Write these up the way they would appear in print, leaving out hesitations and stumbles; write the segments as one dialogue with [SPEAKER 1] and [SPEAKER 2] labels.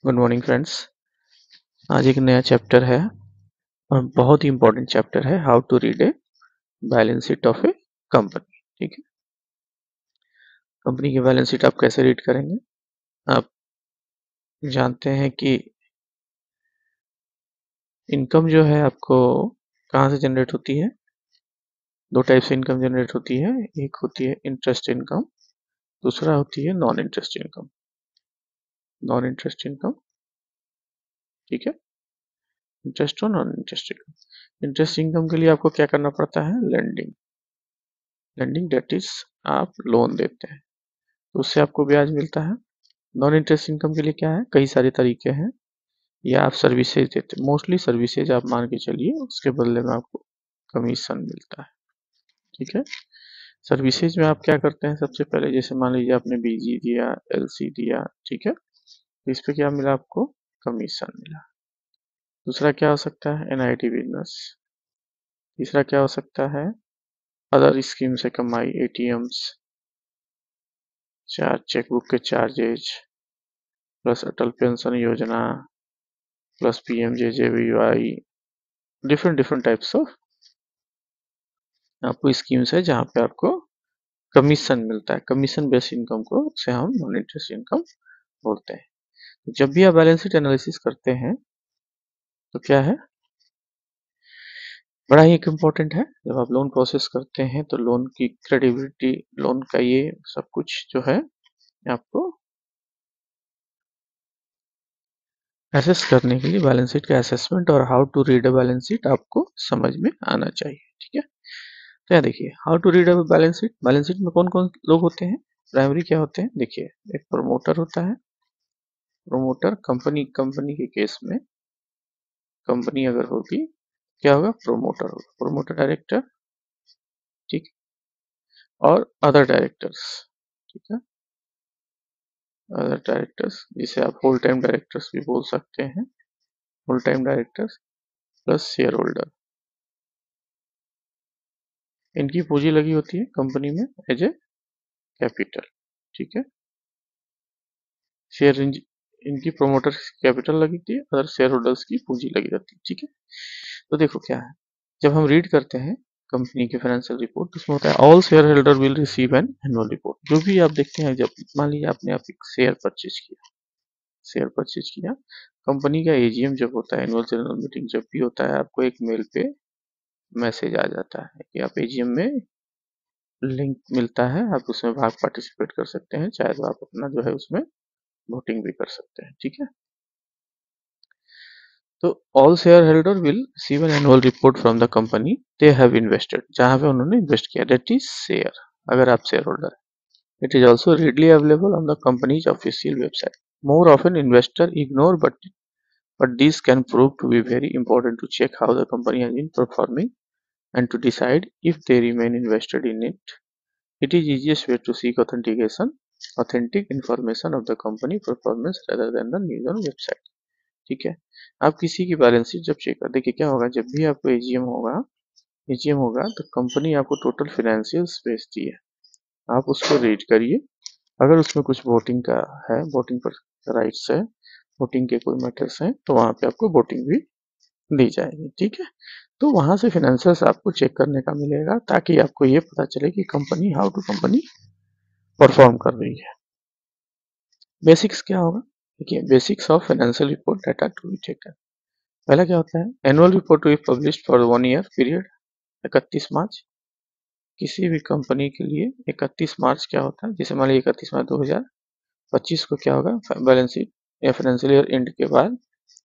[SPEAKER 1] Good morning friends. आज एक नया चैप्टर है और बहुत ही इंपॉर्टेंट चैप्टर है, how to read a balance sheet of a company. ठीक है, कंपनी की बैलेंस शीट आप कैसे रीड करेंगे? आप जानते हैं कि इनकम जो है आपको कहाँ से जनरेट होती है? दो टाइप से इनकम जनरेट होती है। एक होती है इंटरेस्ट इनकम, दूसरा होती है non interest income. Non interest income, ठीक है, इंटरेस्ट और non interest income. Interest income के लिए आपको क्या करना पड़ता है? लेंडिंग। लेंडिंग डेट इज आप लोन देते हैं तो उससे आपको ब्याज मिलता है। नॉन इंटरेस्ट इनकम के लिए क्या है? कई सारे तरीके हैं, या आप सर्विसेज देते हैं। मोस्टली सर्विसेज आप मान के चलिए, उसके बदले में आपको कमीशन मिलता है। ठीक है, सर्विसेज में आप क्या करते हैं? सबसे पहले जैसे मान लीजिए आपने बीजी दिया, एलसी दिया, ठीक है, तो इस पे क्या मिला आपको? कमीशन मिला। दूसरा क्या हो सकता है? NIT business. तीसरा क्या हो सकता है? अदर स्कीम से कमाई, एटीएम्स, चार्ज, चेकबुक के चार्जेज, प्लस अटल पेंशन योजना, plus PMJJBY, different different types of आपको स्कीम्स है जहाँ पे आपको कमीशन मिलता है। कमीशन बेस्ड इनकम को से हम नॉन इंटरेस्ट इनकम बोलते हैं। तो जब भी आप बैलेंस शीट एनालिसिस करते हैं तो क्या है, बड़ा ही एक इम्पोर्टेंट है। जब आप लोन प्रोसेस करते हैं तो लोन की क्रेडिबिलिटी, लोन का ये सब कुछ जो है आपको एसेस करने के लिए बैलेंस शीट का असेसमेंट और how to read a balance sheet आपको समझ में आना चाहिए। ठीक है, तो यहाँ देखिए, how to read a balance sheet. Balance sheet में कौन कौन लोग होते हैं? प्राइमरी क्या होते हैं? देखिए, एक प्रमोटर होता है। प्रोमोटर, कंपनी कंपनी के केस में कंपनी अगर होगी क्या होगा? प्रोमोटर होगा। प्रोमोटर डायरेक्टर, ठीक, और अदर डायरेक्टर्स, ठीक है, अदर डायरेक्टर्स जिसे आप होल टाइम डायरेक्टर्स भी बोल सकते हैं। Whole time directors plus shareholder, इनकी पूंजी लगी होती है कंपनी में एज ए कैपिटल। ठीक है, शेयर इनकी प्रोमोटर कैपिटल लगी थी, अदर शेयर होल्डर्स की पूंजी लगी रहती है। ठीक है, तो देखो क्या है, जब हम रीड करते हैं कंपनी की फाइनेंशियल रिपोर्ट, उसमें होता है all share holder will receive an annual report. जो भी आप देखते हैं, जब मान लीजिए आपने आप एक शेयर परचेज किया, शेयर परचेज किया, कंपनी का एजीएम जब होता है, एनुअल जनरल मीटिंग जब भी होता है, आपको एक मेल पे मैसेज आ जाता है कि आप एजीएम में, लिंक मिलता है, आप उसमें भाग पार्टिसिपेट कर सकते हैं, चाहे तो आप अपना जो है उसमें वोटिंग भी कर सकते हैं। ठीक है, तो all share holder will receive an annual report from the company they have invested, जहां पे उन्होंने इन्वेस्ट किया, दैट इज शेयर। अगर आप शेयर होल्डर है, it is also readily available on the company's official website. More often investor ignore, but this can prove to be very important to check how the company has been performing and to decide if they remain invested in it. It is easiest way to seek authentic information of the company performance rather than the news on website. ठीक है, आप किसी की balance sheet जब check कर, देखिए क्या होगा, जब भी आपको एजीएम होगा तो कंपनी आपको टोटल फाइनेंशियल्स भेजती है, आप उसको रीड करिए। अगर उसमें कुछ वोटिंग का है, वोटिंग पर राइट्स है, वोटिंग के कोई मैटर्स हैं, तो वहाँ पे आपको वोटिंग भी दी जाएगी। ठीक है, तो वहाँ से फाइनेंशियल्स आपको चेक करने का मिलेगा, ताकि आपको ये पता चले कि company how to company perform कर रही है। बेसिक्स क्या होगा? देखिए, basics of financial report data to be taken. पहला क्या होता है? Annual report to be published for 1 year period 31 March. किसी भी कंपनी के लिए 31 मार्च क्या होता है? जैसे मान लीजिए 31 मार्च 2025 को क्या होगा? बैलेंस शीट या फाइनेंशियल ईयर एंड के बाद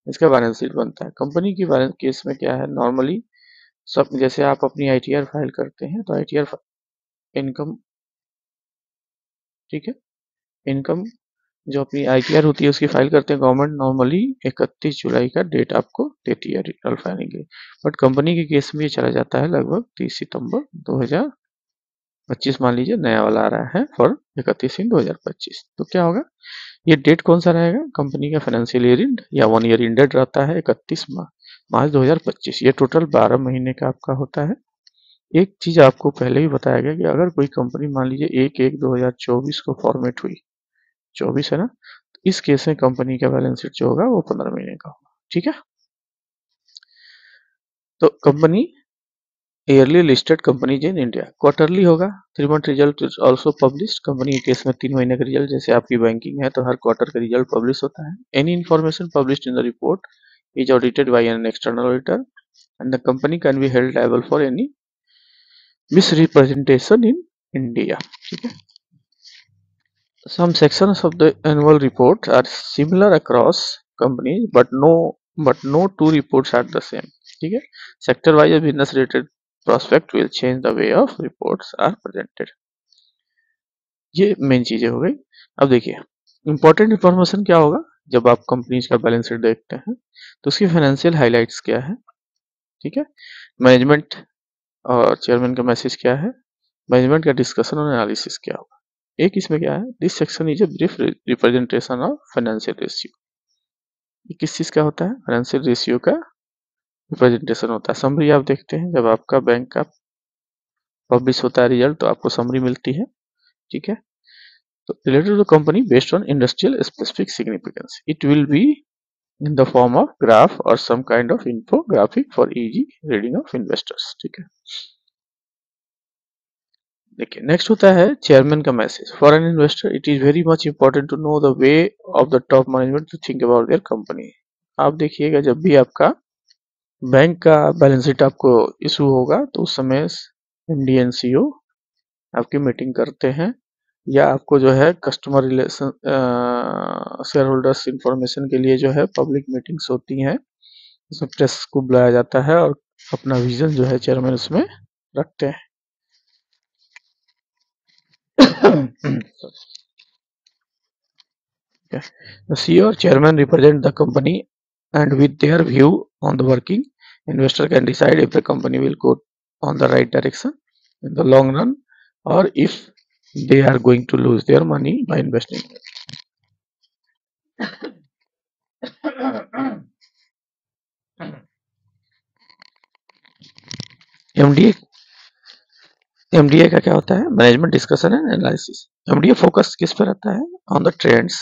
[SPEAKER 1] इसका बैलेंस शीट बनता है। कंपनी की बैलेंस केस में क्या है, नॉर्मली सब, जैसे आप अपनी आईटीआर फाइल करते हैं तो आईटीआर इनकम, ठीक है, इनकम जो अपनी आईटीआर होती है उसकी फाइल करते हैं, गवर्नमेंट नॉर्मली 31 जुलाई का डेट आपको देती है रिटर्न फाइलिंग के। बट कंपनी के केस में ये चला जाता है लगभग 30 सितंबर 2025, मान लीजिए नया वाला आ रहा है फॉर 31/3/2025। तो क्या होगा, ये डेट कौन सा रहेगा? कंपनी का फाइनेंशियल ईयर एंड या 1 ईयर इंडेड रहता है 31 मार्च 2025। ये टोटल 12 महीने का आपका होता है। एक चीज आपको पहले ही बताया गया कि अगर कोई कंपनी मान लीजिए 1/1/2024 को फॉर्मेट हुई, 24 है ना, इस केस में कंपनी का बैलेंस शीट जो होगा वो 15 महीने का होगा। ठीक है, तो company yearly listed companies in India, quarterly होगा। 3 month result is also publish. Company के केस में 3 महीने का रिजल्ट, जैसे आपकी बैंकिंग है तो हर क्वार्टर का रिजल्ट पब्लिश होता है। Any information published in the report is audited bye an external auditor and the company can be held liable for any misrepresentation in India. ठीक है, some sections of the annual report are similar across companies but no two reports are the same. ठीक है, sector wise business related prospect will change the way of reports are presented. ये main चीजें हो गई। अब देखिए important information क्या होगा जब आप कंपनीज का बैलेंस शीट देखते हैं, तो उसकी फाइनेंशियल हाइलाइट्स क्या है। ठीक है, मैनेजमेंट और चेयरमैन का मैसेज क्या है, मैनेजमेंट का डिस्कशन और एनालिसिस क्या होगा। एक इसमें क्या है, this section is a brief representation of financial ratio. ये किस चीज का होता है, फाइनेंशियल रेशियो का रिप्रेजेंटेशन होता है। समरी आप देखते हैं जब आपका बैंक का पब्लिश होता है रिजल्ट, तो आपको समरी मिलती है। ठीक है, तो related to the company based on industrial specific significance, it will be in the form of graph or some kind of infographic for easy reading of investors। ठीक है, देखिए नेक्स्ट होता है चेयरमैन का message. For an investor it is very much important to know the way of the top management to think about their company. आप देखिएगा जब भी आपका बैंक का बैलेंस शीट आपको इशू होगा तो उस समय एमडी एंड सीईओ आपकी मीटिंग करते हैं, या आपको जो है customer relation share holders information के लिए जो है पब्लिक मीटिंग्स होती हैं, उसमें प्रेस को बुलाया जाता है और अपना विजन जो है चेयरमैन उसमें रखते हैं। The CEO or chairman represent the company and with their view on the working, investor can decide if the company will go on the right direction in the long run or if they are going to lose their money by investing. MDA MDA का क्या होता है, management discussion and analysis. MDA focus किस पर रहता है, on the trends,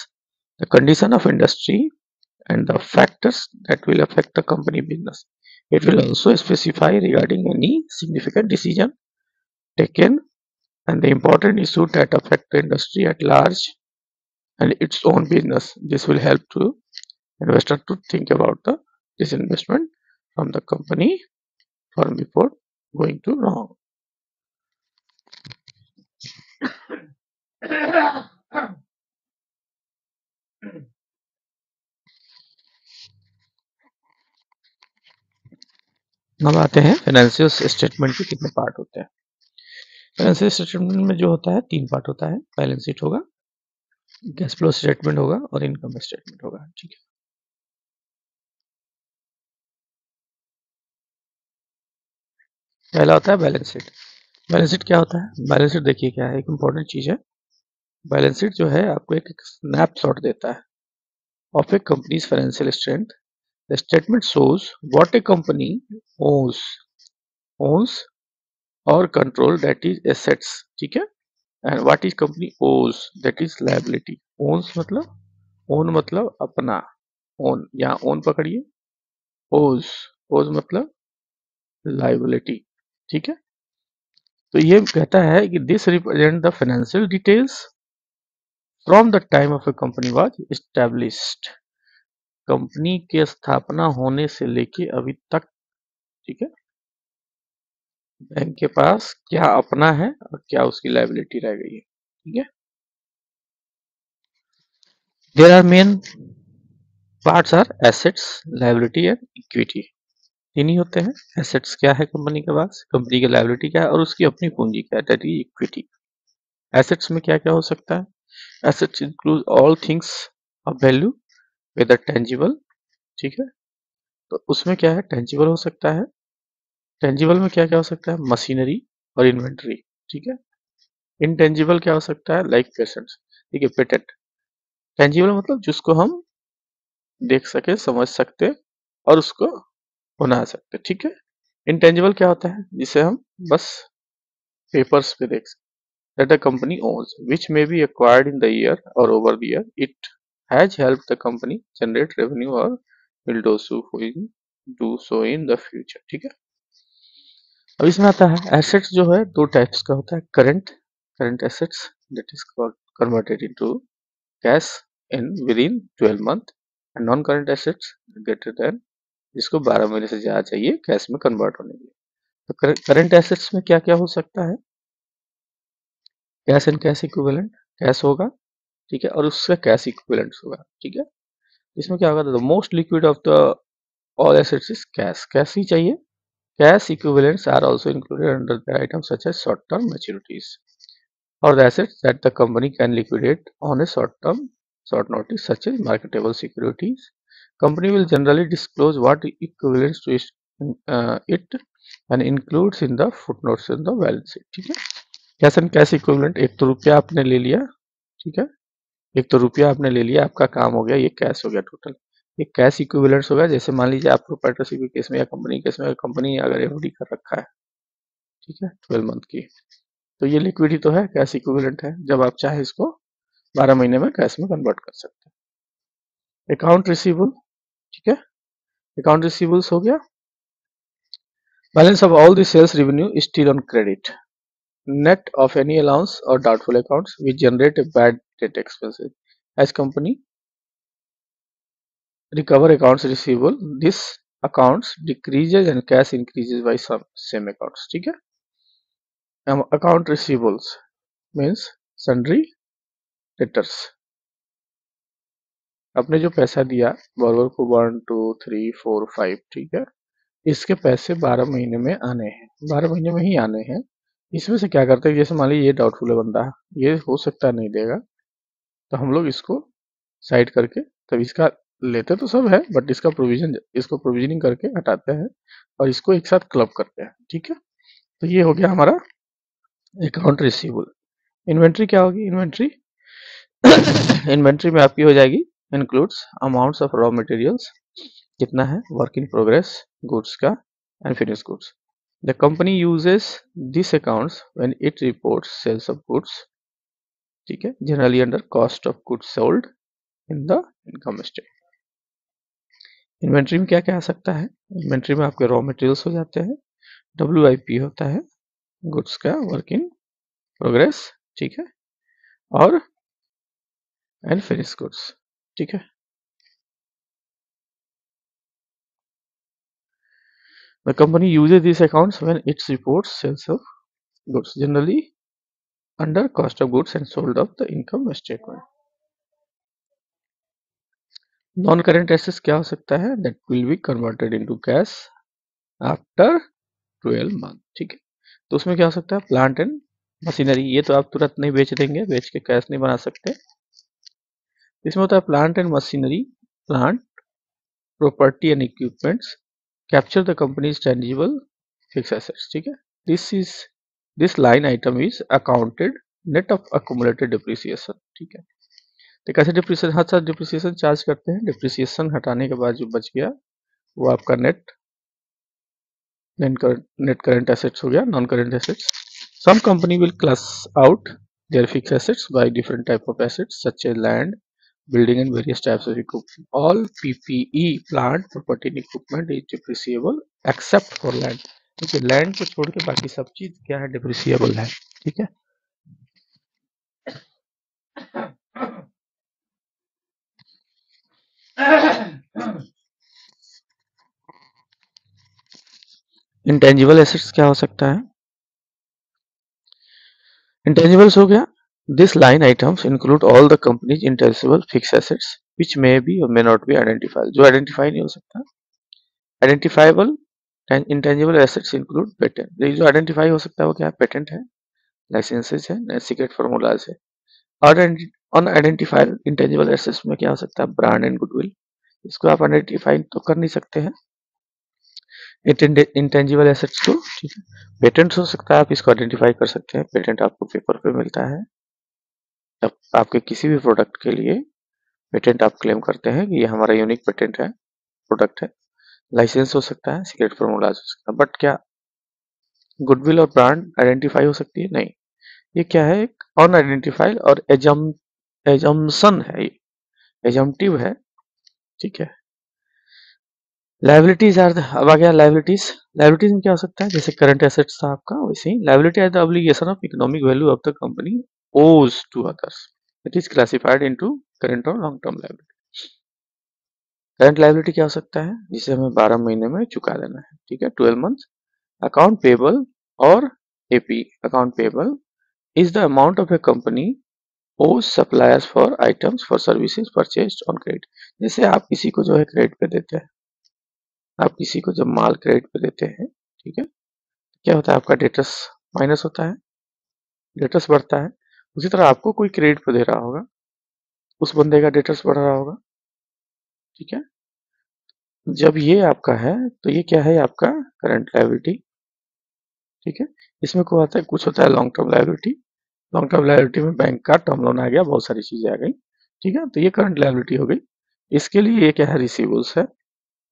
[SPEAKER 1] the condition of industry and the factors that will affect the company business. It will also specify regarding any significant decision taken and the important issue that affect the industry at large and its own business. This will help to investor to think about the disinvestment from the company firm before going to wrong. अब आते हैं financial statement के कितने part होते हैं। Financial statement में जो होता है 3 पार्ट होता है, बैलेंस शीट होगा, कैश फ्लो स्टेटमेंट होगा और इनकम स्टेटमेंट होगा। ठीक है, पहला होता है बैलेंस शीट। बैलेंस शीट क्या होता है, बैलेंस शीट देखिए क्या है, एक इंपॉर्टेंट चीज है। बैलेंस शीट जो है आपको एक स्नैपशॉट देता है of a company's financial strength. The statement shows what a company owns owns और कंट्रोल दैट इज एसेट्स। ठीक है, and what is company owes that is liability. Owns मतलब, ओन मतलब अपना, ओन यहाँ ओन पकड़िए, ओज ओज मतलब लायबिलिटी। ठीक है, तो ये कहता है कि this represent the financial details from the time of a company was established, company के स्थापना होने से लेके अभी तक। ठीक है, बैंक के पास क्या अपना है और क्या उसकी लायबिलिटी रह गई है। ठीक है, there are main parts are assets, liability and equity. तीन ही होते हैं, एसेट्स क्या है कंपनी के पास, कंपनी की लायबिलिटी क्या है और उसकी अपनी पूंजी क्या है, दैट इज इक्विटी। एसेट्स में क्या क्या हो सकता है, assets include all things of value whether tangible. ठीक है, तो उसमें क्या है, टेंजिबल हो सकता है, टेंजिबल में क्या क्या हो सकता है, मशीनरी और इन्वेंट्री। ठीक है, इनटेंजिबल क्या हो सकता है, लाइक पेशेंट्स। ठीक है, पेटेंट। टेंजिबल मतलब जिसको हम देख सके, समझ सकते और उसको बना सकते। ठीक है, इनटेंजिबल क्या होता है, जिसे हम बस पेपर्स पे देख सकते, that a company owns which may be acquired in the year or over the year it has helped the company generate revenue or will do so in the future। ठीक है। अब इसमें आता है एसेट्स जो है दो टाइप्स का होता है, current assets that is converted into cash in with in 12 month and non current assets greater than, जिसको 12 महीने से ज्यादा चाहिए कैश में कन्वर्ट होने के लिए। तो करंट एसेट्स में क्या क्या हो सकता है, cash and cash equivalent, cash होगा, ठीक है, और उसका कैश इक्विवेलेंट होगा, ठीक है। इसमें क्या होगा, the most liquid of the all assets is cash, cash ही चाहिए। Cash equivalents are also included under the items such as short term maturities or the assets that the company can liquidate on a short notice such as marketable securities. Company will generally disclose what equivalents to it and includes in the footnotes in the balance sheet। ठीक है। Cash and cash equivalent, एक तो रुपया आपने ले लिया, ठीक है, एक तो रुपया आपने ले लिया, आपका काम हो गया, ये कैश हो गया टोटल। ये कैश इक्विवेलेंट्स होगा, जैसे मान लीजिए आप प्रोप्राइटरशिप के केस में या कंपनी केस में, कंपनी अगर एफडी कर रखा है, ठीक है, 12 मंथ की, तो ये लिक्विड ही तो है, कैश इक्विवेलेंट है। जब आप चाहे इसको 12 महीने में कैश में कन्वर्ट कर सकते हैं। अकाउंट रिसीवेबल, ठीक है, अकाउंट रिसीवेबल्स हो गया, balance of all the sales revenue is still on credit, net of any allowance or doubtful accounts which generate a bad debt expenses as company recover accounts receivable, this accounts decreases and cash increases by some same accounts। ठीक है। Account receivables means sundry debtors, आपने जो पैसा दिया bourbon को 1 2 3 4 5, ठीक है, इसके पैसे 12 महीने में आने हैं, 12 महीने में ही आने हैं। इसमें से क्या करते हैं, जैसे मान लीजिए ये डाउटफुल है बंदा, ये हो सकता है नहीं देगा, तो हम लोग इसको साइड करके, तब इसका लेते तो सब है बट इसका प्रोविजन, इसको प्रोविजनिंग करके हटाते हैं और इसको एक साथ क्लब करते हैं। ठीक है। तो ये हो गया हमारा अकाउंट रिसीवेबल। इन्वेंट्री क्या होगी, इन्वेंट्री इन्वेंट्री में आपकी हो जाएगी includes amounts of raw materials, कितना है, वर्क इन प्रोग्रेस गुड्स का and finish goods. The company uses this accounts when it reports sales of goods, ठीक है, generally under cost of goods sold in the income statement. Inventory में क्या क्या आ सकता है, इन्वेंट्री में आपके रॉ मटेरियल्स हो जाते हैं, WIP होता है गुड्स का, वर्क इन प्रोग्रेस, ठीक है, और एंड फिनिश गुड्स, ठीक है। The company uses these accounts when it reports sales of goods, generally under cost of goods and sold of the income statement. Non current assets क्या हो सकता है, that will be converted into cash after 12 month, ठीक है। तो उसमें क्या हो सकता है, प्लांट एंड मशीनरी, ये तो आप तुरंत नहीं बेच देंगे, बेच के कैश नहीं बना सकते। इसमें होता है plant and machinery, plant property and equipments capture the companies tangible fixed assets, ठीक है। This line item is accounted net of accumulated depreciation, ठीक है। तो कैसे डिप्रिसिएशन, हर साल डिप्रिसिएशन चार्ज करते हैं, डिप्रिसिएशन हटाने के बाद जो बच गया वो आपका नेट करंट एसेट्स हो गया, non current assets. Some company will class out their fix assets by different type of assets such as land, building and various types of equipment. All PPE, plant property and equipment is depreciable except for land। देखिए land को छोड़ के बाकी सब चीज क्या है, depreciable है, ठीक है। इंटेंजिबल एसेट्स क्या हो सकता है, इंटेंजिबल्स हो गया, this line items include all the companies intangible fix assets which may be और मे नॉट बी आइडेंटिफाइड, जो आइडेंटिफाई नहीं हो सकता। Identifiable intangible assets include patent, जो आइडेंटिफाई हो सकता है वो क्या है, पेटेंट है, लाइसेंसेस है, सीक्रेट फार्मूलाज है। और अनआइडेंटिफाइड इंटेंजिबल एसेट्स में क्या हो सकता है, ब्रांड एंड गुडविल, इसको आप आइडेंटिफाई तो कर नहीं सकते हैं इंटेंजिबल एसेट्स को, ठीक है। पेटेंट हो सकता है, आप इसको आइडेंटिफाई कर सकते हैं, पेटेंट आपको पेपर पे मिलता है, जब आपके किसी भी प्रोडक्ट के लिए पेटेंट आप क्लेम करते हैं कि ये हमारा यूनिक पेटेंट है, प्रोडक्ट है। लाइसेंस हो सकता है, सीक्रेट फार्मूला हो सकता है, बट क्या गुडविल और ब्रांड आइडेंटिफाई हो सकती है, नहीं। ये क्या है, एक अनआइडेंटिफाइड और एजम्पशन है, एजम्पटिव है, ठीक है। लाइबिलिटीज आर अब आ गया लाइबिलिटीज। लाइबिलिटीज में क्या हो सकता है, जैसे करंट एसेट्स था आपका, वैसे ही liability are the obligation of economic value of the company owes to others. It is classified into current और long term liability. Current liability क्या हो सकता है, जिसे हमें 12 महीने में चुका देना है, ठीक है, 12 मंथ। अकाउंट पेबल और AP. Account payable is the amount of a company owes suppliers for items for services purchased on credit। जैसे आप किसी को जो है क्रेडिट पे देते हैं, आप किसी को जब माल क्रेडिट पे देते हैं, ठीक है, क्या होता है, आपका डेटर्स माइनस होता है, डेटर्स बढ़ता है। उसी तरह आपको कोई क्रेडिट पे दे रहा होगा, उस बंदे का डेटर्स बढ़ रहा होगा, ठीक है। जब ये आपका है तो ये क्या है, आपका करंट लायबिलिटी, ठीक है। इसमें को आता है, कुछ होता है long term liability. Long term liability में बैंक का टर्म लोन आ गया, बहुत सारी चीजें आ गई, ठीक है। तो ये करंट लायबिलिटी हो गई। इसके लिए ये क्या है, रिसीवेबल्स है।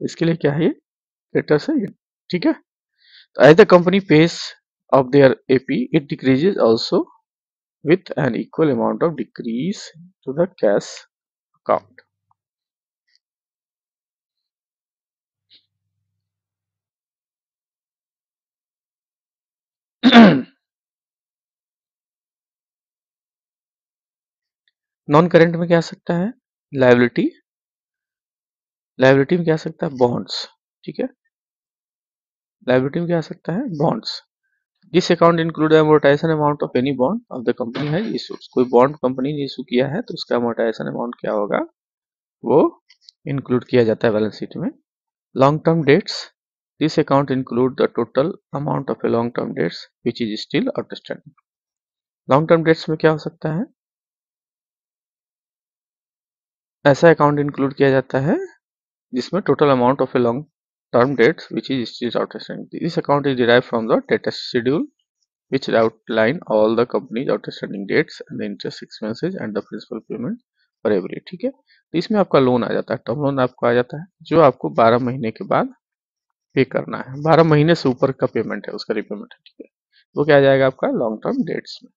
[SPEAKER 1] इसके लिए क्या है, ये क्रेडिटर्स है ये, ठीक है। तो as the company pays off their AP it decreases also with an equal amount of decrease to the cash account। Non current में क्या आ सकता है, लाइबिलिटी। लाइबिलिटी में क्या आ सकता है, बॉन्ड्स, ठीक है। लाइबिलिटी में क्या आ सकता है, bonds. This account include amortisation amount of any bond of the company है इशू। कोई बॉन्ड कंपनी ने इशू किया है तो उसका अमोर्टाइजेशन अमाउंट क्या होगा, वो इंक्लूड किया जाता है बैलेंस शीट में। Long term dates, this account include the total amount of a long term dates which is still outstanding. Long term debts में क्या हो सकता है, ऐसा अकाउंट इंक्लूड किया जाता है जिसमें total amount of a long term debts which is still outstanding. This account is derived from the data schedule which outline all the company's outstanding debts and the interest expenses and the principal payment for every, ठीक है। तो इसमें आपका loan आ जाता है, term loan आपको आ जाता है, जो आपको 12 महीने के बाद पे करना है। 12 महीने से ऊपर का पेमेंट है, उसका रिपेमेंट है, ठीक है। वो क्या आ जाएगा आपका लॉन्ग टर्म डेट्स में।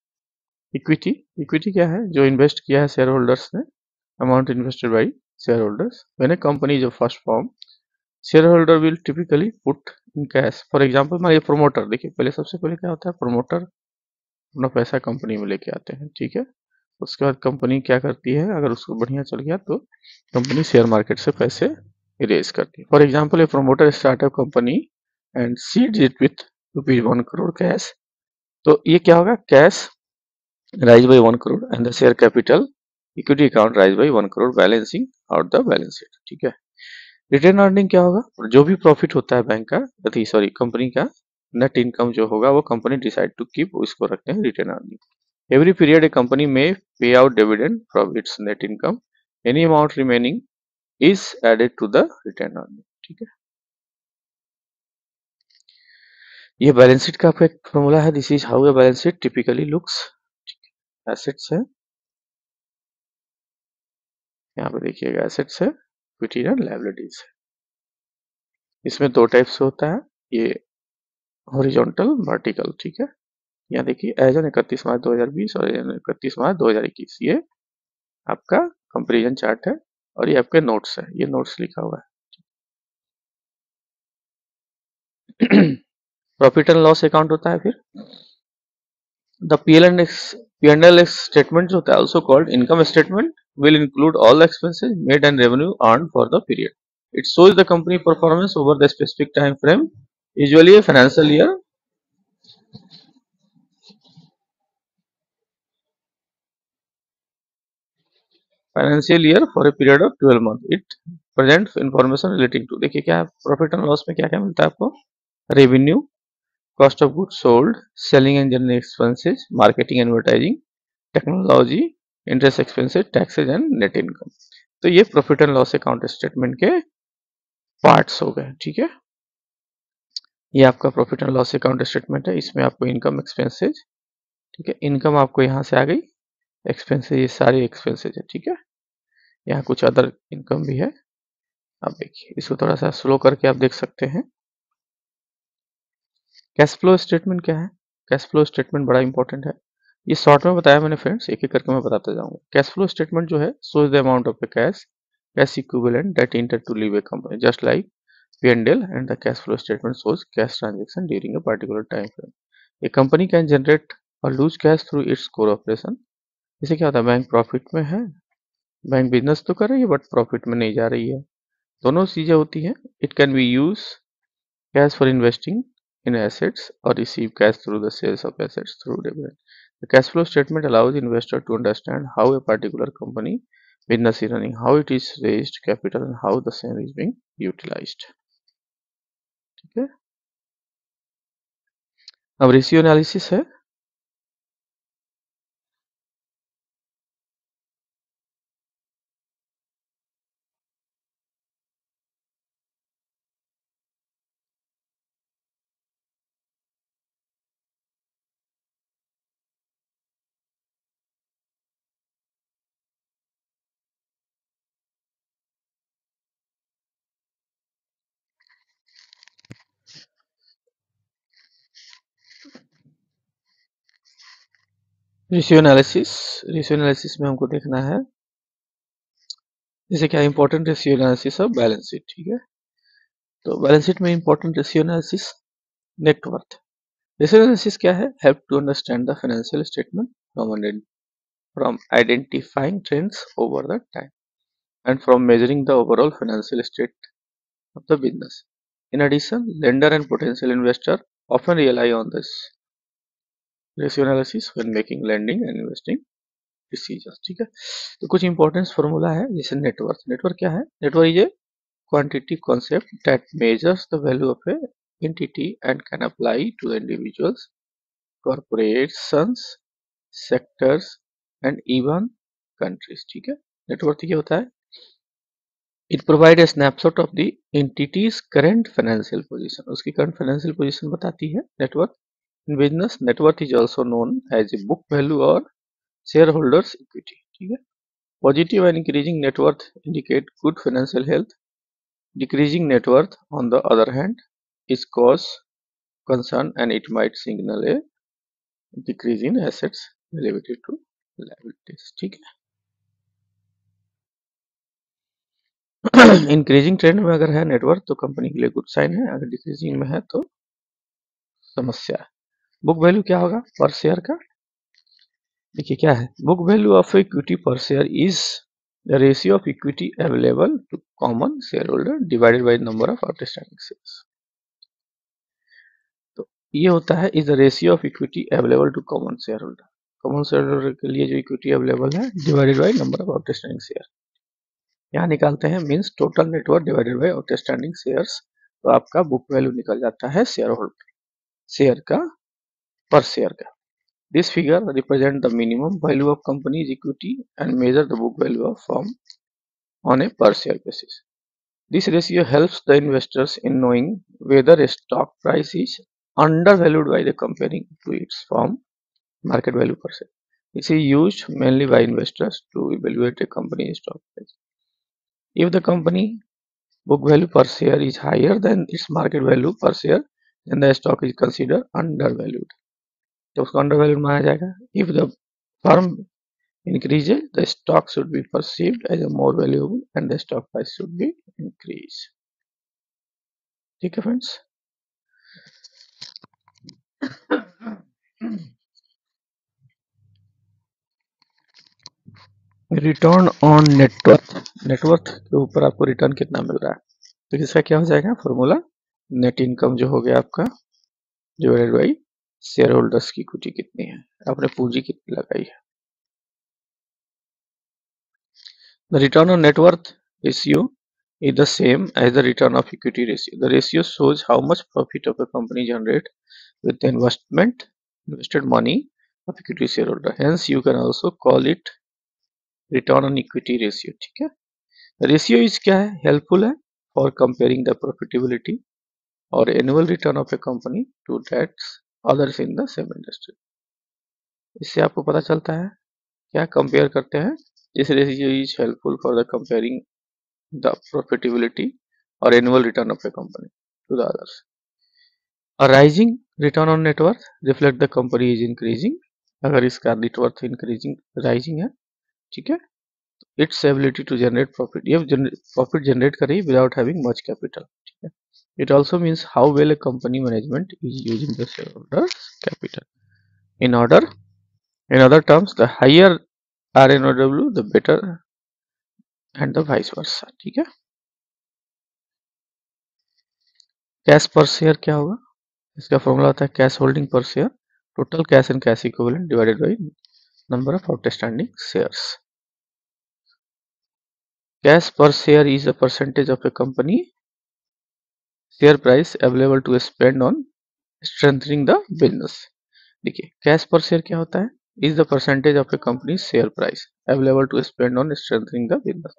[SPEAKER 1] इक्विटी, इक्विटी क्या है, जो इन्वेस्ट किया है शेयर होल्डर्स ने, amount invested by shareholders when a company जो first form, share will typically put in cash. For example हमारे प्रोमोटर, देखिए पहले सबसे पहले क्या होता है, प्रोमोटर अपना पैसा कंपनी में लेके आते हैं, ठीक है। उसके बाद कंपनी क्या करती है, अगर उसको बढ़िया चल गया तो कंपनी शेयर मार्केट से पैसे रेज करती है। For example A promoter startup company and seeds it with ₹1 crore cash. तो ये क्या होगा, cash rise by 1 crore and the share capital equity account rise by 1 crore balancing out the balance sheet, ठीक है। Retain earning क्या होगा, जो भी प्रॉफिट होता है बैंक का, सॉरी कंपनी का, नेट इनकम जो होगा वो कंपनी डिसाइड टू कीप, इसको रखते हैं retain earning. Every period a company में pay out dividend from its net income, any amount remaining is added to the retain earning, ठीक है। ये बैलेंस शीट का आपका एक फॉर्मूला है, this is how a balance sheet typically looks. Assets है, यहाँ पे देखिएगा एसेट्स है, इक्विटी एंड लायबिलिटीज है। इसमें दो टाइप्स होता है, ये हॉरिजॉन्टल वर्टिकल, ठीक है। यहाँ देखिए एज ऑन 31 मार्च 2020 और 31 मार्च 2021, ये आपका कंपेरिजन चार्ट है और ये आपके नोट्स है, ये नोट्स लिखा हुआ है। प्रॉफिट एंड लॉस अकाउंट होता है, फिर द P&L स्टेटमेंट जो होता है also called income statement will include all expenses made and revenue earn for the period. It shows the company performance over the specific time frame, usually a financial year for a period of 12 months। It presents information relating to, देखिए क्या profit and loss में क्या क्या मिलता है आपको, revenue, cost of goods sold, selling and general expenses, marketing advertising, technology, interest expenses, taxes and net income. तो ये profit and loss account statement के पार्ट्स हो गए, ठीक है। ये आपका profit and loss account statement है, इसमें आपको इनकम एक्सपेंसेस, ठीक है, इनकम आपको यहाँ से आ गई, एक्सपेंसेस ये सारे एक्सपेंसेस है, ठीक है। यहाँ कुछ अदर इनकम भी है, आप देखिए इसको थोड़ा सा स्लो करके आप देख सकते हैं। कैश फ्लो स्टेटमेंट क्या है, कैश फ्लो स्टेटमेंट बड़ा इंपॉर्टेंट है। ये शॉर्ट में बताया मैंने फ्रेंड्स, एक एक करके मैं बताते जाऊंगा। कैश फ्लो स्टेटमेंट जो है shows the amount of a cash equivalent that entered to leave a company, just like P&L, and the cash flow statement shows cash transaction during a particular time frame. A company can generate or lose cash through its core operation. इससे क्या होता है, bank profit में है, bank business तो कर रही है बट प्रॉफिट में नहीं जा रही है, दोनों चीजें होती हैं। It can be use cash for investing in assets or receive cash through the sales of assets through dividend. The cash flow statement allows investor to understand how a particular company business is running, how it is raised capital and how the same is being utilized. ठीक है, अब ratio analysis है। Ratio analysis में हमको देखना है जैसे क्या important ratio analysis of balance sheet. ठीक है, तो बैलेंस शीट में important ratio analysis net worth. Ratio analysis क्या है, help to understand the financial statement from identifying trends over the time and from measuring the overall financial state of the business. In addition, lender and potential investor often rely on this ratio analysis when making lending and investing decisions. ठीक है, तो कुछ importance formula है जैसे net worth. Net worth क्या है, net worth is a quantitative concept that measures the value of a entity and can apply to the individuals, corporations, sectors and even countries. ठीक है, नेटवर्थ क्या होता है, it provides a snapshot of the entity's current financial position. उसकी current financial position बताती है network. In business, net worth is also known as a book value or shareholders equity. ठीक है, positive and increasing net worth indicate good financial health. Decreasing net worth, on the other hand, is cause concern and it might signal a decrease in assets related to liabilities. ठीक है, increasing trend में अगर है network तो company के लिए good sign है, अगर डिक्रीजिंग में है तो समस्या है। बुक वैल्यू क्या होगा पर शेयर का, देखिए क्या है, book value of equity per share is the ratio of equity available to common shareholder divided by number of outstanding shares. तो ये होता है is the ratio of equity available to common shareholder, common shareholder के लिए जो equity available है divided by number of outstanding share. यहाँ निकालते हैं means total net worth divided by outstanding shares, तो आपका बुक वैल्यू निकल जाता है शेयर होल्डर शेयर का पर शेयर का। This figure represents the minimum value of company's equity and measure the book value of firm on a per share basis. This ratio helps the investors in knowing whether a stock price is undervalued by the comparing to its firm market value per share. This is used mainly by investors to evaluate a company's stock price. If the company book value per share is higher than its market value per share, then the stock is considered undervalued. तो उसको undervalued माना जाएगा। If the firm increases, the stock should be perceived as a more valuable and the stock price should be increased. ठीक है friends, return on net worth, net worth के ऊपर आपको return कितना मिल रहा है, तो इसका क्या हो जाएगा फॉर्मूला, नेट इनकम जो हो गया आपका डिवाइडेड बाई शेयर होल्डर्स की इक्विटी कितनी है, आपने पूंजी कितनी लगाई है। The return on net worth ratio is the same as the return of equity ratio. The ratio shows how much profit of a company generates with the invested money of equity shareholder. Hence, you can also call it return on equity ratio. ठीक है, ratio is क्या है, helpful है for comparing the profitability और annual return of a company to that's others in the same industry. इससे आपको पता चलता है क्या कंपेयर करते हैं, this ratio is helpful for the comparing the profitability or annual return of a company to the others. A rising return on net worth reflects the company is increasing अगर इसका नेटवर्थ इंक्रीजिंग राइजिंग है, ठीक है, its ability to generate profit, ये profit generate करेगी without having much capital, ठीक है। It also means how well a company management is using the shareholders capital in order, in other terms the higher RNOW the better and the vice versa, ठीक है। Cash per share क्या होगा, इसका formula होता है cash holding per share, total cash and cash equivalent divided by number of outstanding shares. Cash per share is a percentage of a company share price available to spend on strengthening the business। देखिए cash per share क्या होता है, is the percentage of a company share price available to spend on strengthening the business,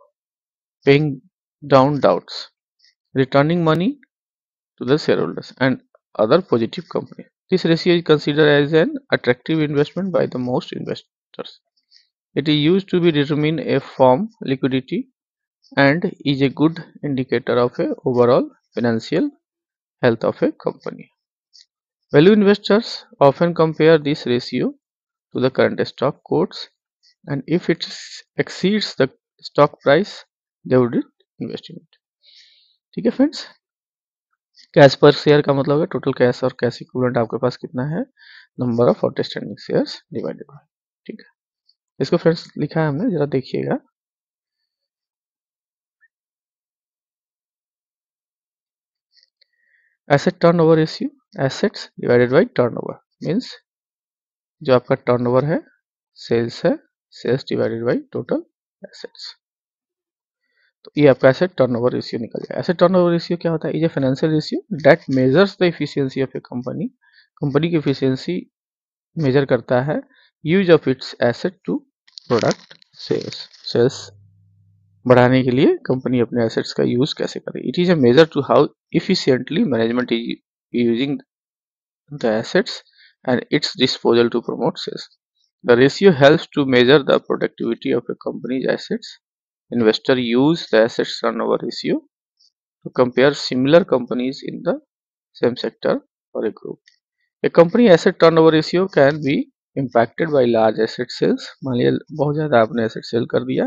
[SPEAKER 1] paying down debts, returning money to the shareholders and other positive company. This ratio is considered as an attractive investment by the most investors. It is used to be determine a firm liquidity and is a good indicator of a overall financial health of a company. Value investors often compare this ratio to the current stock quotes, and if it exceeds the stock price they would invest in it, ठीक है friends. Cash per share का मतलब है total cash और cash equivalent आपके पास कितना है, number of outstanding shares divided by, ठीक है। इसको फ्रेंड्स लिखा है हमने, जरा देखिएगा। Asset turnover ratio, assets divided by turnover means जो आपका टर्नओवर है सेल्स है, sales divided by total assets, तो ये आपका एसेट टर्नओवर रेशियो निकल जाएगा। एसेट टर्नओवर रेशियो क्या होता है, is a financial ratio that measures the efficiency of a company, company की एफिशिएंसी मेजर करता है use of its asset to product sales, sales बढ़ाने के लिए कंपनी अपने एसेट्स का यूज कैसे करे। It is a measure to how efficiently management is using the assets and its disposal to promote sales. The ratio helps to measure the productivity of a company's assets. Investor use the assets turnover ratio to compare similar companies in the same sector or a group. A company asset turnover ratio can be impacted by large asset sales, मान लिया बहुत ज़्यादा आपने asset sell कर दिया,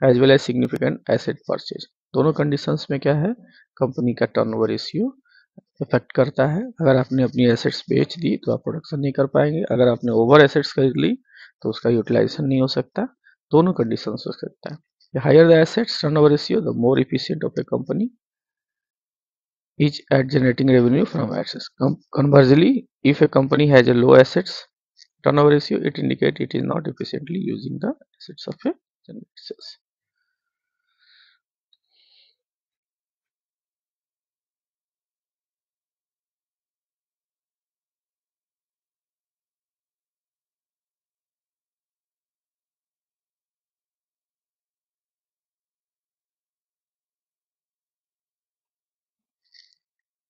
[SPEAKER 1] as well as significant asset purchase। दोनों conditions में क्या है, कंपनी का turnover ratio इफेक्ट करता है। अगर आपने अपनी एसेट्स बेच दी तो आप प्रोडक्शन नहीं कर पाएंगे, अगर आपने ओवर एसेट्स खरीद ली तो उसका यूटिलाइजेशन नहीं हो सकता, दोनों कंडीशन हो सकता है। The higher the assets turnover ratio, the more efficient of a company is at generating revenue from assets. Conversely, if a company has a low assets turnover ratio, it indicates it is not efficiently using the assets of a generated sales.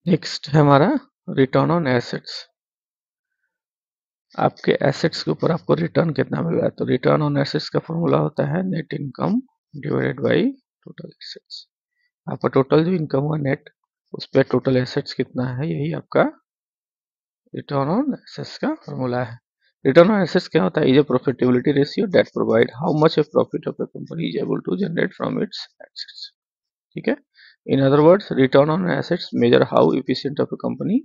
[SPEAKER 1] Next है हमारा return on assets. आपके assets के ऊपर आपको return कितना मिल रहा है, तो रिटर्न ऑन एसेट्स का फॉर्मूला होता है net income divided by total assets. आपका टोटल जो इनकम हुआ नेट, उस पर टोटल एसेट्स कितना है, यही आपका रिटर्न ऑन एसेट्स का फॉर्मूला है। रिटर्न ऑन एसेट्स क्या होता है, is A profitability ratio that provide how much A profit of a company is able to generate from its assets, ठीक है। In other words return on assets measure how efficient of a company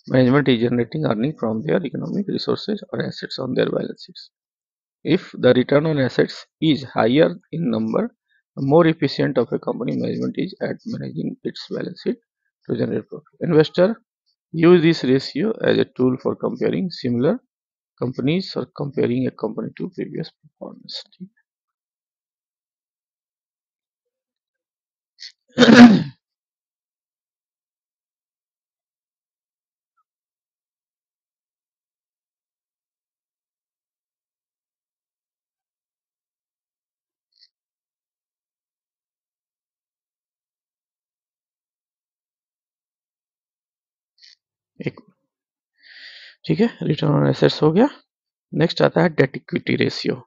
[SPEAKER 1] management is generating earning from their economic resources or assets on their balance sheets. If the return on assets is higher in number, the more efficient of a company management is at managing its balance sheet to generate profit. Investor use this ratio as a tool for comparing similar companies or comparing a company to previous performance. एक, ठीक है, return on assets हो गया। Next आता है debt equity ratio.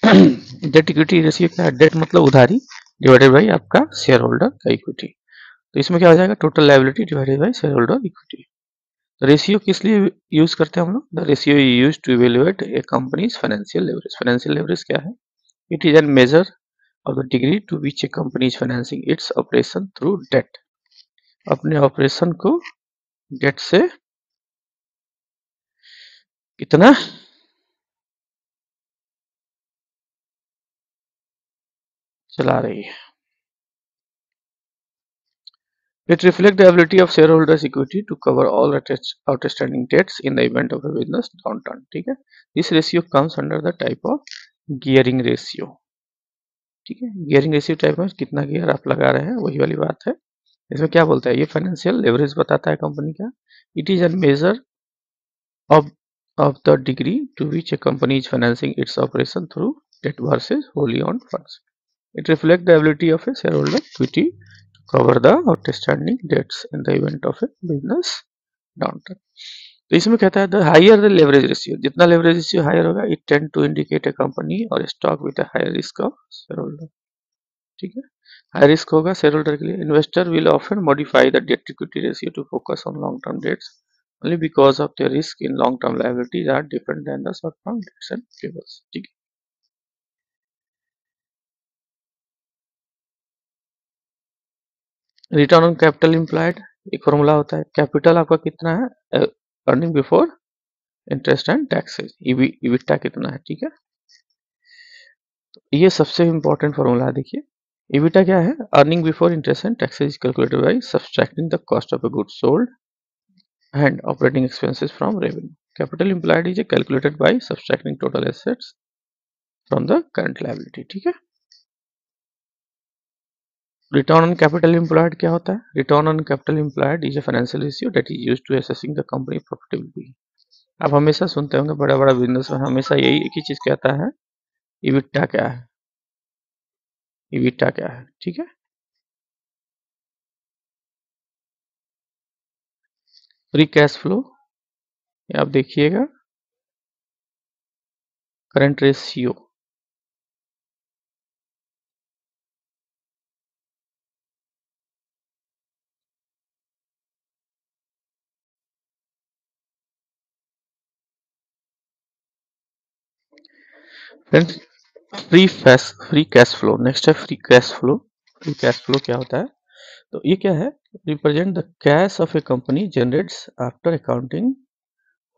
[SPEAKER 1] Debt equity ratio क्या है? Debt मतलब उधारी डिवाइडेड बाई आपका शेयर होल्डर का इक्विटी। तो इसमें क्या हो जाएगा? Total liability divided by shareholder equity. तो रेशियो किस लिए यूज करते हैं हम लोग? The ratio use to evaluate a company's financial leverage. Financial leverage क्या है? It is an measure of the degree to which a company is financing its operation through debt। अपने ऑपरेशन को डेट से कितना चला रही है। It reflects the ability of shareholders equity to cover all outstanding debts in the event of a business downturn। ठीक है, this ratio comes under the type of gearing ratio। ठीक है, gearing ratio टाइप में कितना gear आप लगा रहे हैं वही वाली बात है। इसमें क्या बोलता है? ये फाइनेंशियल लेवरेज बताता है कंपनी का। It is an measure of the degree to which a company is financing its operation through debt versus wholly owned funds। It reflects the ability of a shareholder equity to cover the outstanding debts in the event of a business downturn। तो इसमें कहता है the higher the leverage ratio, जितना leverage ratio higher होगा it tend to indicate a company और stock with a higher risk of share. ठीक है, high risk होगा शेयर होल्डर के लिए। Investor will often modify the debt equity ratio to focus on long term debts only because of their risk in long term liabilities are different than the short term debts and payables। ठीक है, return on capital employed एक formula होता है। Capital आपका कितना है? Earning before interest and taxes, EBITDA कितना है। ठीक है, तो ये सबसे इंपॉर्टेंट फॉर्मूला है। देखिए इबिटा क्या है? Earning before interest and taxes calculated by subtracting the cost of a good sold and operating expenses from revenue। Capital employed is calculated by subtracting total assets from the current liability। ठीक है, return on capital employed क्या होता है? Return on capital employed is a financial ratio that is used to assessing the company profitability. आप हमेशा सुनते होंगे बड़ा बड़ा बिजनेस में हमेशा यही एक ही चीज कहता है, इबिटा क्या है, इबिटा क्या है। ठीक है, फ्री कैश फ्लो आप देखिएगा, current ratio, free cash flow. Next है free cash flow. Free cash flow क्या होता है? तो ये क्या है? Represent the cash of a company generates after accounting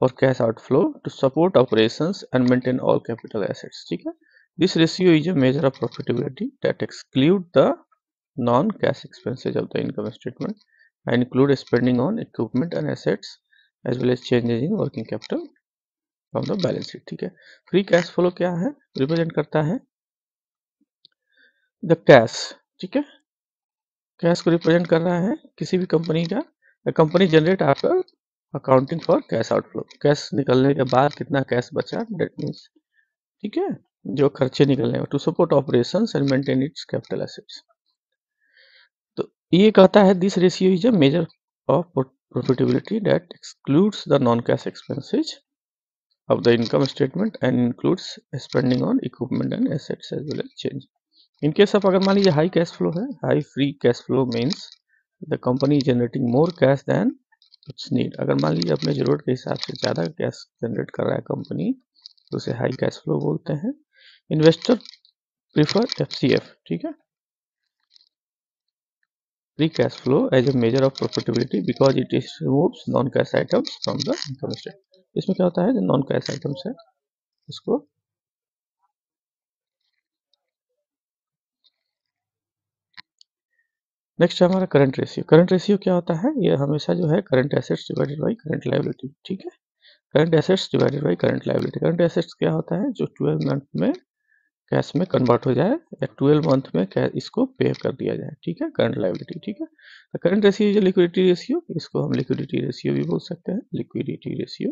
[SPEAKER 1] for cash outflow to support operations and maintain all capital assets. ठीक है, this ratio is a measure of profitability that exclude the non cash expenses of the income statement and include spending on equipment and assets as well as changes in working capital from the balance sheet. ठीक है, free cash flow क्या है? Represent करता है the cash. ठीक है, cash को represent कर रहा है किसी भी कंपनी का। Company generate after accounting for cash outflow, cash निकलने के बाद कितना कैश बचा, डेट मीन्स। ठीक है, जो खर्चे निकलने to support operations and maintain its capital assets. तो ये कहता है this ratio is a measure of profitability that excludes the non cash expenses of the income statement and includes spending on equipment and assets as well as change। In case of अगर मान लीजिए high cash flow है, high free cash flow means the company generating more cash than its need. अगर मान लीजिए अपने जरूरत के हिसाब से ज़्यादा कैश जनरेट कर रहा है कंपनी तो उसे हाई कैश फ्लो बोलते हैं। Investor prefer FCF। ठीक है, free cash flow as a measure of profitability because it is removes non cash items from the income statement. इसमें क्या होता है, जो नॉन कैश आइटम्स है उसको। नेक्स्ट है हमारा करंट रेशियो। करंट रेशियो क्या होता है? ये हमेशा जो है current assets divided by current liability. ठीक है, current assets divided by current liability. Current assets क्या होता है? जो 12 मंथ में कैश में कन्वर्ट हो जाए या 12 मंथ में इसको पे कर दिया जाए। ठीक है, करंट लायबिलिटी। ठीक है, तो current ratio is liquidity ratio, इसको हम लिक्विडिटी रेशियो भी बोल सकते हैं। Liquidity ratio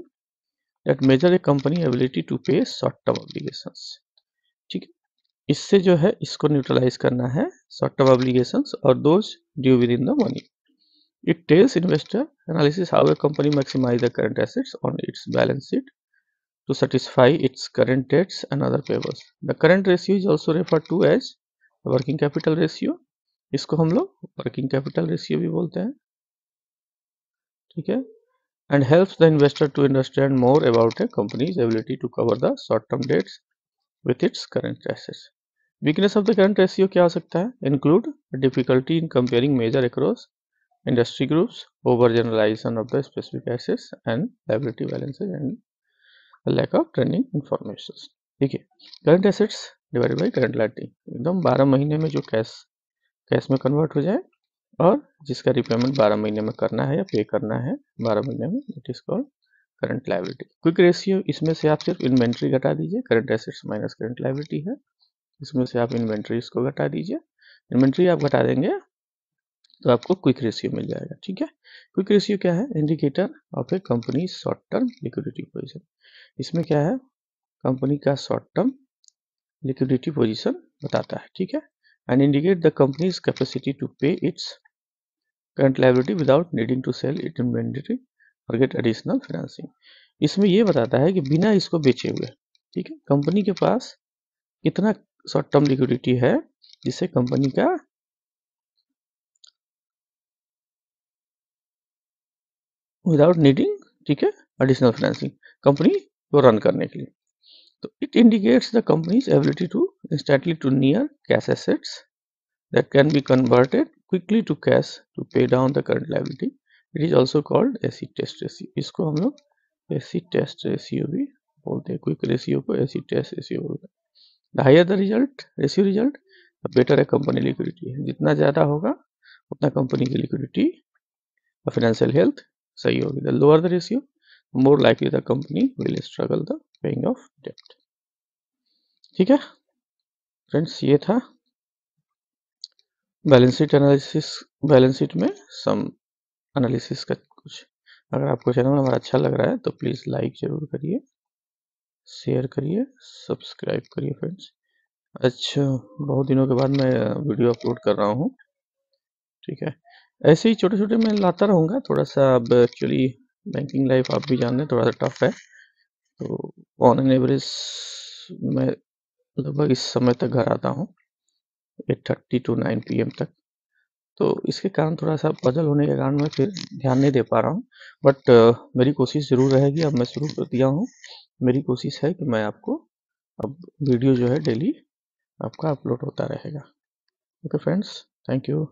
[SPEAKER 1] that measure a company ability to pay short term obligations. ठीक है, इससे जो है इसको न्यूट्रलाइज करना है शॉर्ट टर्म ऑब्लिगेशंस और those due within the money. It tells investor analysis how a company maximize the current assets on its balance sheet to satisfy its current debts and other payables. The current ratio is also referred to as working capital ratio. इसको हम लोग working capital ratio भी बोलते हैं, ठीक है. And helps the investor to understand more about a company's ability to cover the short-term debts with its current assets. Weakness of the current ratio क्या हो सकता है? Include difficulty in comparing measure across industry groups, overgeneralization of the specific assets and liability balances, and lack of trending information. देखिए, current assets divided by current liability, एकदम 12 महीने में जो cash में कन्वर्ट हो जाए और जिसका रिपेमेंट 12 महीने में करना है या पे करना है 12 महीने में, it is called current liability. Quick ratio, इसमें से आप सिर्फ इन्वेंट्री घटा दीजिए, current assets minus current liability है, इसमें से आप इन्वेंट्रीज को घटा दीजिए, इन्वेंट्री आप घटा देंगे तो आपको क्विक रेशियो मिल जाएगा, ठीक है. क्विक रेशियो क्या है? Indicator of a company short term liquidity position. इसमें क्या है? कंपनी का शॉर्ट टर्म लिक्विडिटी पोजीशन बताता है, ठीक है. And indicate the company's capacity to pay its current liability without needing to sell it inventory और गेट एडिशनल फाइनेंसिंग. इसमें यह बताता है कि बिना इसको बेचे हुए, ठीक है, कंपनी के पास कितना शॉर्ट टर्म लिक्विडिटी है जिससे कंपनी का विदाउट नीडिंग, ठीक है, एडिशनल फाइनेंसिंग, कंपनी को रन करने के लिए. तो it indicates the company's ability to instantly to near cash assets that can be converted quickly to cash to pay down the current liability. It is also called acid test ratio. इसको हम लोग acid test ratio भी बोलते हैं, quick ratio को acid test ratio बोलते हैं. The higher the ratio result, the better a company liquidity है. जितना ज़्यादा होगा उतना कंपनी की लिक्विडिटी और फाइनेंशियल हेल्थ सही होगी. The lower the ratio, more likely the company will struggle the paying of debt. ठीक है फ्रेंड्स, ये था balance sheet analysis. Balance sheet में सम एनालिसिस का कुछ. अगर आपको चैनल हमारा अच्छा लग रहा है तो प्लीज़ लाइक जरूर करिए, शेयर करिए, सब्सक्राइब करिए फ्रेंड्स. अच्छा, बहुत दिनों के बाद मैं वीडियो अपलोड कर रहा हूँ, ठीक है. ऐसे ही छोटे छोटे मैं लाता रहूँगा. थोड़ा सा अब एक्चुअली बैंकिंग लाइफ आप भी जान रहे हैं थोड़ा सा टफ है, तो ऑन एन एवरेज मैं लगभग इस समय तक घर आता हूँ 8:30 to 9 PM तक. तो इसके कारण थोड़ा सा पजल होने के कारण मैं फिर ध्यान नहीं दे पा रहा हूँ. बट मेरी कोशिश ज़रूर रहेगी. अब मैं शुरू कर दिया हूँ. मेरी कोशिश है कि मैं आपको अब वीडियो जो है डेली आपका अपलोड होता रहेगा. Okay friends, thank you.